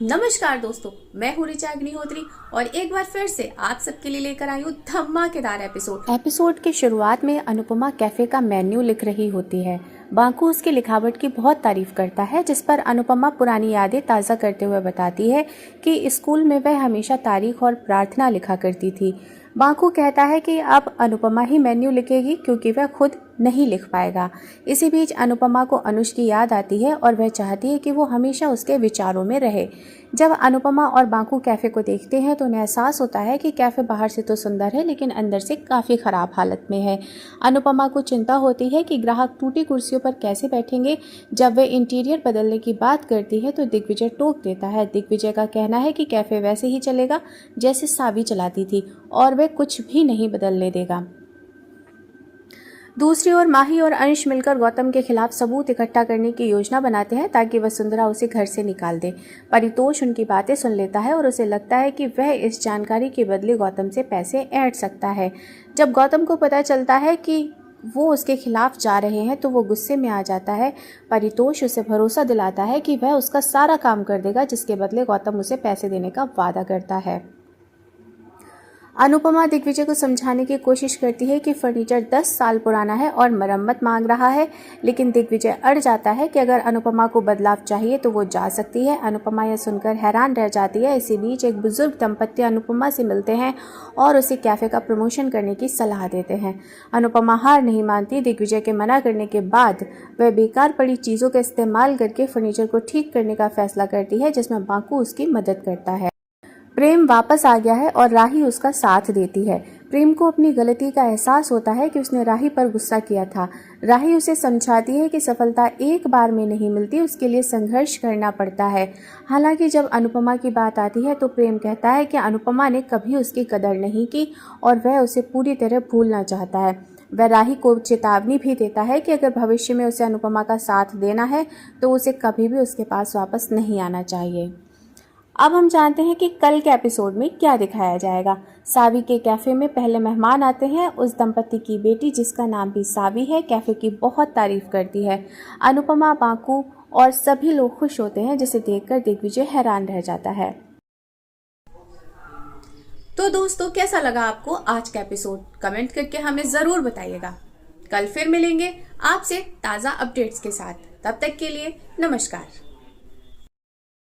नमस्कार दोस्तों, मैं हूँ ऋचा अग्निहोत्री और एक बार फिर से आप सबके लिए लेकर आई हूँ धमाकेदार एपिसोड के शुरुआत में अनुपमा कैफे का मेन्यू लिख रही होती है। बांकू उसकी लिखावट की बहुत तारीफ करता है, जिस पर अनुपमा पुरानी यादें ताज़ा करते हुए बताती है कि स्कूल में वह हमेशा तारीख और प्रार्थना लिखा करती थी। बांकू कहता है कि अब अनुपमा ही मेन्यू लिखेगी क्योंकि वह खुद नहीं लिख पाएगा। इसी बीच अनुपमा को अनुज की याद आती है और वह चाहती है कि वो हमेशा उसके विचारों में रहे। जब अनुपमा और बांकू कैफ़े को देखते हैं तो उन्हें एहसास होता है कि कैफ़े बाहर से तो सुंदर है लेकिन अंदर से काफ़ी ख़राब हालत में है। अनुपमा को चिंता होती है कि ग्राहक टूटी कुर्सियों पर कैसे बैठेंगे। जब वे इंटीरियर बदलने की बात करती है तो दिग्विजय टोक देता है। दिग्विजय का कहना है कि कैफ़े वैसे ही चलेगा जैसे सावी चलाती थी और वह कुछ भी नहीं बदलने देगा। दूसरी ओर माही और अंश मिलकर गौतम के खिलाफ सबूत इकट्ठा करने की योजना बनाते हैं ताकि वसुंधरा उसे घर से निकाल दे। परितोष उनकी बातें सुन लेता है और उसे लगता है कि वह इस जानकारी के बदले गौतम से पैसे ऐंठ सकता है। जब गौतम को पता चलता है कि वो उसके खिलाफ जा रहे हैं तो वो गुस्से में आ जाता है। परितोष उसे भरोसा दिलाता है कि वह उसका सारा काम कर देगा, जिसके बदले गौतम उसे पैसे देने का वादा करता है। अनुपमा दिग्विजय को समझाने की कोशिश करती है कि फर्नीचर 10 साल पुराना है और मरम्मत मांग रहा है, लेकिन दिग्विजय अड़ जाता है कि अगर अनुपमा को बदलाव चाहिए तो वो जा सकती है। अनुपमा यह सुनकर हैरान रह जाती है। इसी बीच एक बुजुर्ग दंपत्ति अनुपमा से मिलते हैं और उसे कैफ़े का प्रमोशन करने की सलाह देते हैं। अनुपमा हार नहीं मानती। दिग्विजय के मना करने के बाद वह बेकार पड़ी चीज़ों का इस्तेमाल करके फर्नीचर को ठीक करने का फैसला करती है, जिसमें बांकू उसकी मदद करता है। प्रेम वापस आ गया है और राही उसका साथ देती है। प्रेम को अपनी गलती का एहसास होता है कि उसने राही पर गुस्सा किया था। राही उसे समझाती है कि सफलता एक बार में नहीं मिलती, उसके लिए संघर्ष करना पड़ता है। हालांकि जब अनुपमा की बात आती है तो प्रेम कहता है कि अनुपमा ने कभी उसकी कदर नहीं की और वह उसे पूरी तरह भूलना चाहता है। वह राही को चेतावनी भी देता है कि अगर भविष्य में उसे अनुपमा का साथ देना है तो उसे कभी भी उसके पास वापस नहीं आना चाहिए। अब हम जानते हैं कि कल के एपिसोड में क्या दिखाया जाएगा। सावी के कैफ़े में पहले मेहमान आते हैं उस दंपति की बेटी, जिसका नाम भी सावी है। कैफ़े की बहुत तारीफ करती है। अनुपमा, बांकू और सभी लोग खुश होते हैं, जिसे देखकर दिग्विजय हैरान रह जाता है। तो दोस्तों, कैसा लगा आपको आज का एपिसोड? कमेंट करके हमें ज़रूर बताइएगा। कल फिर मिलेंगे आपसे ताज़ा अपडेट्स के साथ। तब तक के लिए नमस्कार।